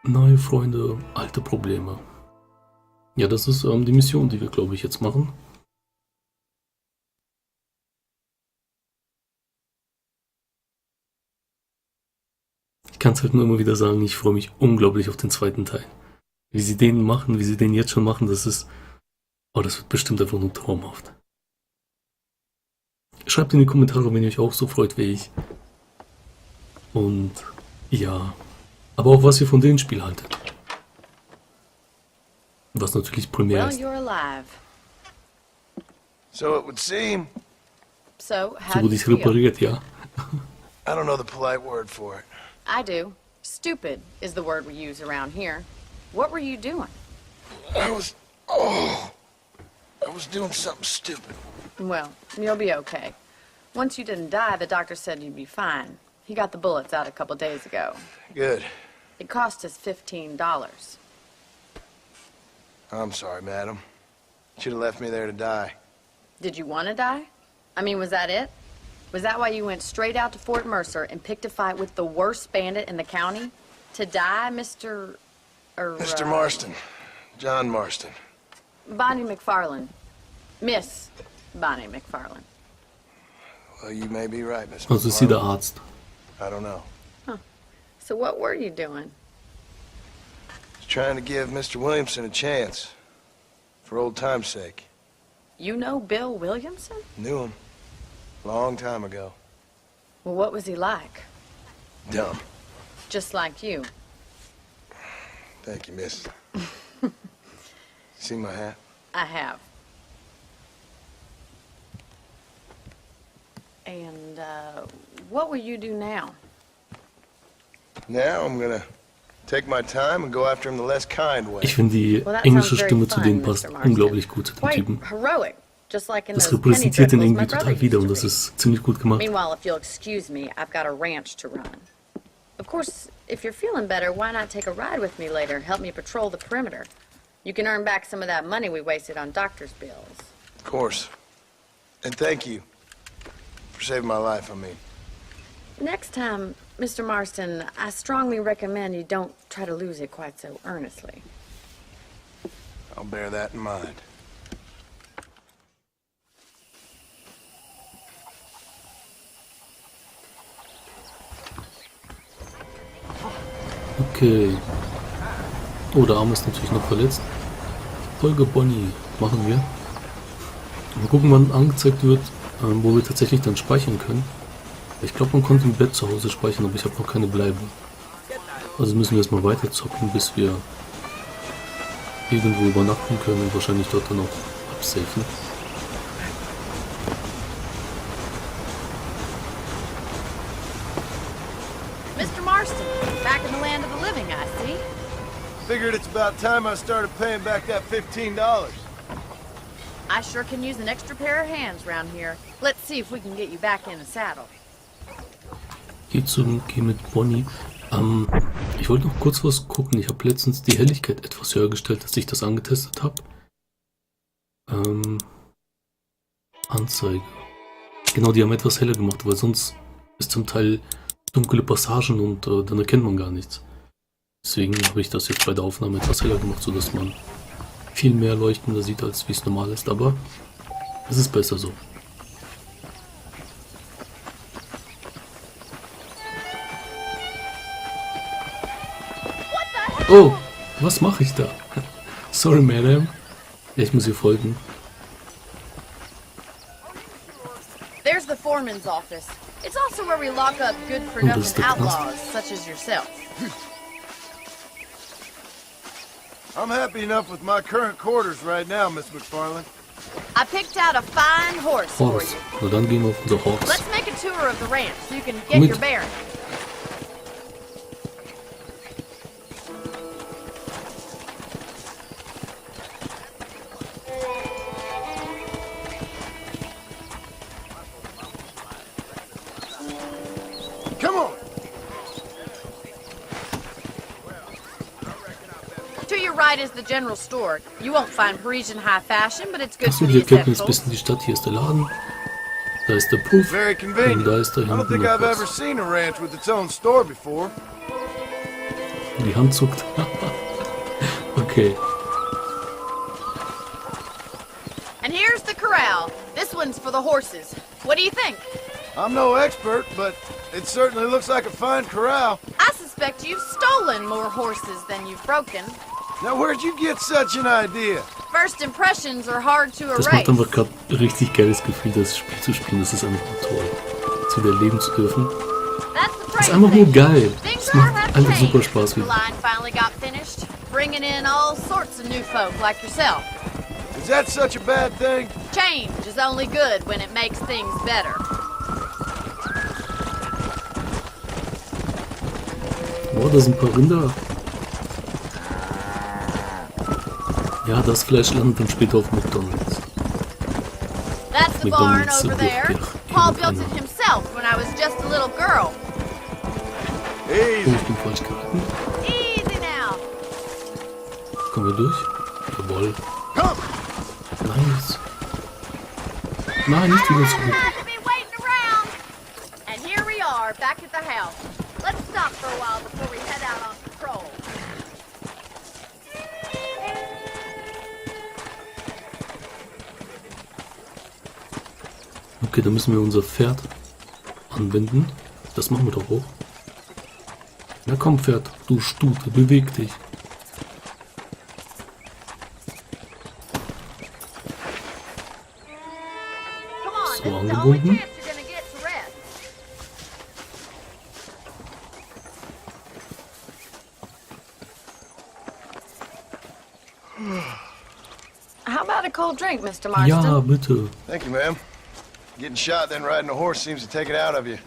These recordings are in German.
Neue Freunde, alte Probleme. Ja, das ist die Mission, die wir, glaube ich, jetzt machen. Ich kann es halt nur immer wieder sagen, ich freue mich unglaublich auf den zweiten Teil. Wie sie den machen, wie sie den jetzt schon machen, das ist... Oh, das wird bestimmt einfach nur traumhaft. Schreibt in die Kommentare, wenn ihr euch auch so freut wie ich. Und ja, aber auch was ihr von dem Spiel haltet. Was natürlich primär ist. So it would seem. So wurde ich repariert, ja. I don't know the polite word for it. I do. Stupid is the word we use around here. What were you doing? I was doing something stupid. Well, you'll be okay. Once you didn't die, the doctor said you'd be fine. He got the bullets out a couple days ago. Good. It cost us $15. I'm sorry, madam. Should have left me there to die. Did you want to die? I mean, was that it? Was that why you went straight out to Fort Mercer and picked a fight with the worst bandit in the county? To die, Mr. Mr. Marston. John Marston. Bonnie MacFarlane. Miss Bonnie MacFarlane. Well, you may be right, Miss Also ist sie der Arzt. I don't know. Huh. So what were you doing? Just trying to give Mr. Williamson a chance. For old time's sake. You know Bill Williamson? Knew him. Long time ago. Well, what was he like? Dumb. Just like you. Thank you, miss. See my hat? I have. And, what will you do now? Now I'm gonna take my time and go after him the less kind way. Ich finde die englische Stimme zu denen passt unglaublich gut zu dem Typen. Heroic. Just like in Das those repräsentiert den penny irgendwie dribbles my total brother wieder used und to das read. ist ziemlich gut gemacht. Meanwhile, if you'll excuse me, I've got a ranch to run. Of course, if you're feeling better, why not take a ride with me later? Help me patrol the perimeter. You can earn back some of that money we wasted on doctor's bills. Of course. And thank you for saving my life, I mean. Next time, Mr. Marston, I strongly recommend you don't try to lose it quite so earnestly. I'll bear that in mind. Okay. Oh, der Arm ist natürlich noch verletzt. Folge Bonnie machen wir. Mal gucken, wann angezeigt wird, wo wir tatsächlich dann speichern können. Ich glaube, man konnte im Bett zu Hause speichern, aber ich habe noch keine Bleibe. Also müssen wir erstmal weiter zocken, bis wir irgendwo übernachten können und wahrscheinlich dort dann auch absafen. Mr. Marston, back in the land of the living, I see. Figured it's about time I started paying back that $15. I sure can use an extra pair of hands round here. Let's see if we can get you back in the saddle. Geh mit Bonnie. Ich wollte noch kurz was gucken. Ich habe letztens die Helligkeit etwas höher gestellt, als ich das angetestet habe. Anzeige. Genau, die haben etwas heller gemacht, weil sonst ist zum Teil dunkle Passagen und dann erkennt man gar nichts. Deswegen habe ich das jetzt bei der Aufnahme etwas heller gemacht, sodass man viel mehr leuchtender sieht, als wie es normal ist. Aber es ist besser so. Oh, was mache ich da? Sorry, Madam. Ja, ich muss ihr folgen. There's the foreman's office. It's also where we lock up das good-for-nothing ist der Knast. outlaws such as yourself. I'm happy enough with my current quarters right now, Miss MacFarlane. I picked out a fine horse for Horse. you. Na dann gehen wir auf unser Horse. Let's make a tour of the ranch so you can get Mit. your bearings. Come on! To your right is the general store. You won't find Parisian high fashion, but it's good Achso, for hier the erkennt man jetzt ein essentials. bisschen die Stadt. Hier ist der Laden. Da ist der Puff. Very Und convenient. da ist da I don't hinten think noch I've ever was. seen a ranch with its own store before. Die Hand zuckt. Okay. And here's the corral. This one's for the horses. What do you think? I'm no expert, but it certainly looks like a fine corral. I suspect you've stolen more horses than you've broken. Now, where'd you get such an idea? First impressions are hard to Das erase. macht einfach gerade richtig geiles Gefühl, das Spiel zu spielen. Das ist einfach nur toll. Das wieder erleben zu dürfen. That's the Das ist einfach nur geil. Things Das macht have einfach changed. super Spaß. The line finally got finished, bringing in all sorts of new folk like yourself. Is that such a bad thing? Change is only good when it makes things better. Boah, da sind ein paar Rinder. Ja, das Fleisch landet dann später auf McDonald's. That's the barn McDonald's over there. wird Paul built it irgendeiner. himself when I was just a little girl. Oh, Easy. ich bin falsch geritten. Easy now. Kommen wir durch? Jawohl. Come. Nice. Nein, nicht wieder zurück. Had to be waiting around. And here we are, back at the house. Let's stop for a while before we head out on patrol. Okay, dann müssen wir unser Pferd anwenden. Das machen wir doch auch. Na komm, Pferd, du Stute, beweg dich. Come on, So, this is the only angebunden. chance you're gonna get to rest. How about a cold drink, Mr. Marston? Ja, bitte. Thank you, ma'am. Getting shot, then riding a horse seems to take it out of you.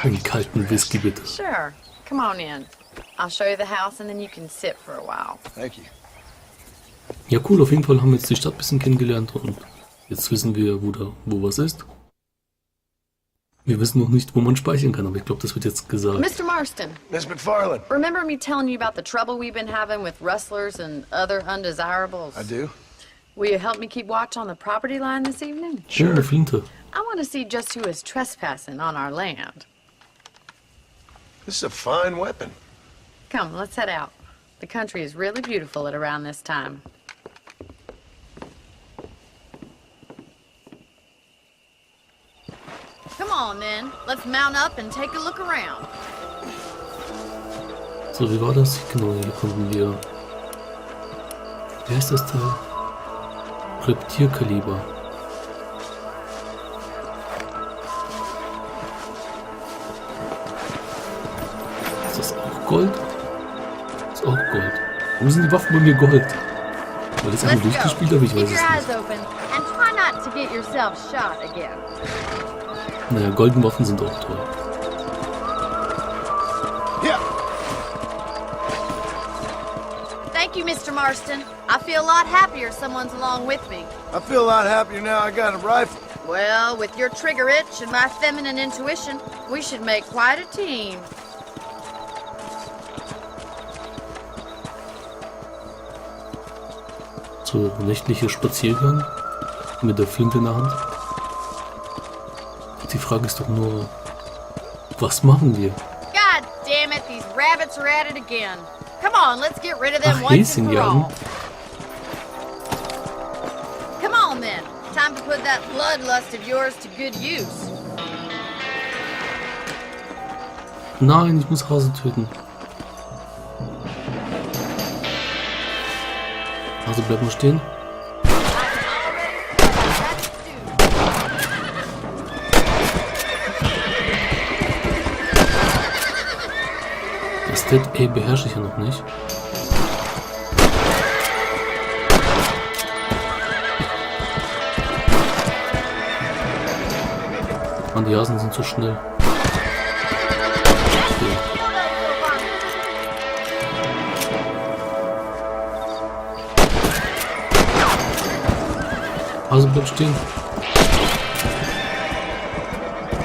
Einen kalten Whisky, bitte. Sure. Come on in. I'll show you the house and then you can sit for a while. Thank you. Ja, cool, auf jeden Fall haben wir jetzt die Stadt ein bisschen kennengelernt und jetzt wissen wir, wo was ist. Wir wissen noch nicht, wo man speichern kann, aber ich glaube, das wird jetzt gesagt. Mr. Marston, Miss MacFarlane. remember me telling you about the trouble we've been having with rustlers and other undesirables? I do. Will you help me keep watch on the property line this evening? Oh, eine Flinte. I want to see just who is trespassing on our land. This is a fine weapon. Come, let's head out. The country is really beautiful at around this time. Come on, then. Let's mount up and take a look around. So, wie war das? Genau, hier konnten wir... Wie heißt das Teil? Reptierkaliber. Ist das auch Gold? Ist auch Gold. Warum sind die Waffen bei mir Gold? Weil ich es einmal Let's go. durchgespielt habe, ich Keep weiß your es eyes nicht. open and try not to get yourself shot again. Naja, goldene Waffen sind auch toll. Yeah. Thank you, Mr. Marston. I feel a lot happier someone's along with me. I feel a lot happier now I got a rifle. Well, with your trigger itch and my feminine intuition, we should make quite a team. So, nächtlicher Spaziergang mit der Flinte in der Hand. Die Frage ist doch nur, was machen wir? God damn it, these rabbits are at it again. Come on, let's get rid of them Ach, once Häschen and for jagen. all. Come on then, time to put that bloodlust of yours to good use. Nein, ich muss Hase töten. Hase, bleib mal stehen. Das Dead A beherrsche ich ja noch nicht. Mann, die Hasen sind so schnell. Okay. Hase, bleib stehen.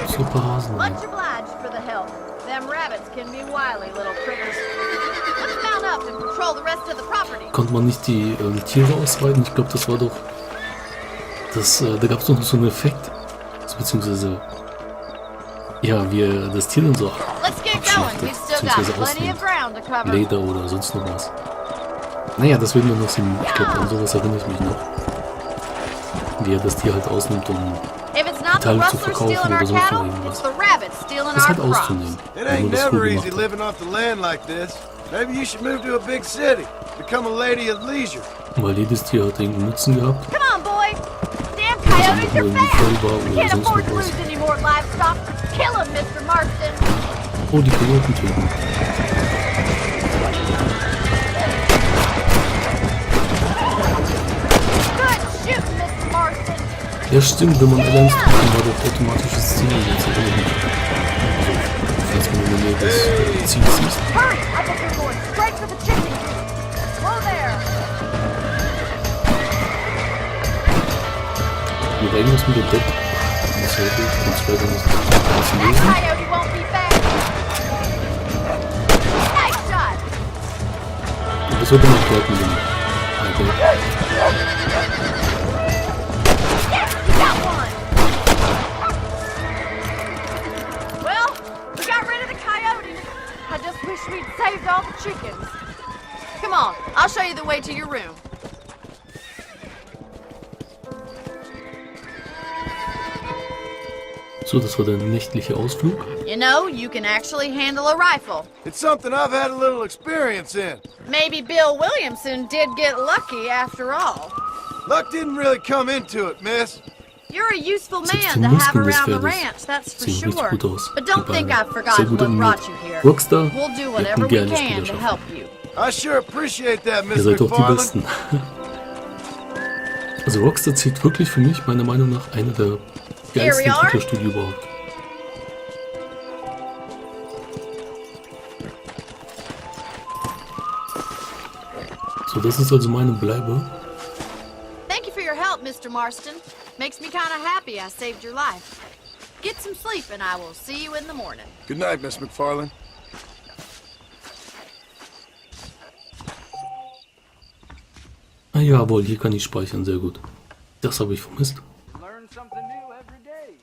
Super Hasen. Much obliged for the help. Them rabbits can be wily little critters. Let's mount up and patrol the rest of the property. Konnte man nicht die Tiere ausweiten? Ich glaube, das war doch... da gab es doch so einen Effekt. Also, beziehungsweise... Ja, wie er das Tier dann so Let's get geschlachtet, beziehungsweise aus dem Leder oder sonst noch was. Naja, das werden wir noch sehen. Ich glaube, an sowas erinnere ich mich noch. Wie er das Tier halt ausnimmt, um die Teile zu verkaufen oder sonst noch irgendwas. Das ist halt auszunehmen, It wenn man ain't das cool never gemacht easy hat. living off the land like this. Maybe you should move to a big city. Become a lady of leisure. Weil jedes Tier hat irgendeinen Nutzen gehabt. Come on, boy. Damn Das coyotes andere are irgendwie fast. voll war We oder can't sonst afford noch to was. lose any more livestock. Kill him, Mr. Marston. Oh, die Kojoten töten. Good shooting, Mr. Marston. Ja stimmt, wenn man L1 drückt, dann war das automatisches Ziel. Jetzt erinnere ich mich. Also, falls man in der Nähe des Ziels ist. Hurry! I think you're going straight for the chicken coop. Whoa there. Oder irgendwas mit dem Bett. Das sollte ich, kann es leider nicht That lesen. coyote won't be fast. Nice shot. Und das sollte noch dort mit dem Alter. Yes, you got one. Well, we got rid of the coyotes. I just wish we'd saved all the chickens. Come on, I'll show you the way to your room. So, das war der nächtliche Ausflug. You know, you can actually handle a rifle. It's something I've had a little experience in. Maybe Bill Williamson did get lucky after all. Luck didn't really come into it, miss. You're a useful Selbst man die to have Muskeln des around the Pferdes ranch, that's for sehen richtig sure. gut aus. But don't Die think Beine. I've Sehr forgotten gut what animiert. brought you here. Rockstar, We'll do ihr habt whatever eine we geile can to Spielerschaft. help you. I sure appreciate that, Ihr Miss seid doch die MacFarlane. Besten. Also Rockstar zieht wirklich für mich, meiner Meinung nach, einer der geilsten Here we are. Entwicklerstudio überhaupt. So, das ist also meine Bleibe. Thank you for your help, Mr. Marston. Makes me kind of happy I saved your life. Get some sleep and I will see you in the morning. Good night, Miss MacFarlane. Ah jawohl, hier kann ich speichern, sehr gut. Das habe ich vermisst. Learn something new every day.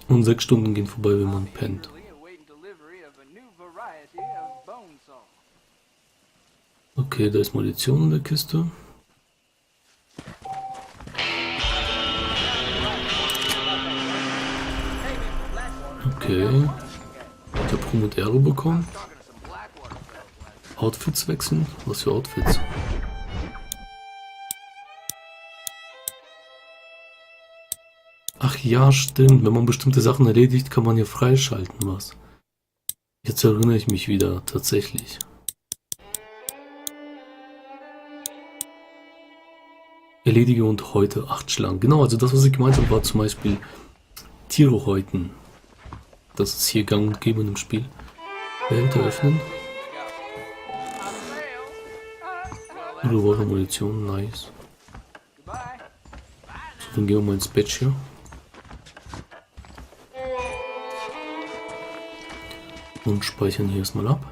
Und 6 Stunden gehen vorbei, wenn man pennt. Eagerly awaiting delivery of a new variety of bone saw. Okay, da ist Munition in der Kiste. Okay. Ich habe Ruhm und Ehre bekommen. Outfits wechseln? Was für Outfits? Ach ja, stimmt. Wenn man bestimmte Sachen erledigt, kann man ja freischalten was. Jetzt erinnere ich mich wieder, tatsächlich. Erledige und heute 8 Schlangen. Genau, also das, was ich gemeint habe, war zum Beispiel Tiere häuten. Das ist hier gang und gäbe im Spiel. Behälter öffnen. Revolver, Munition, nice. So, dann gehen wir mal ins Bett hier. Und speichern hier erstmal ab.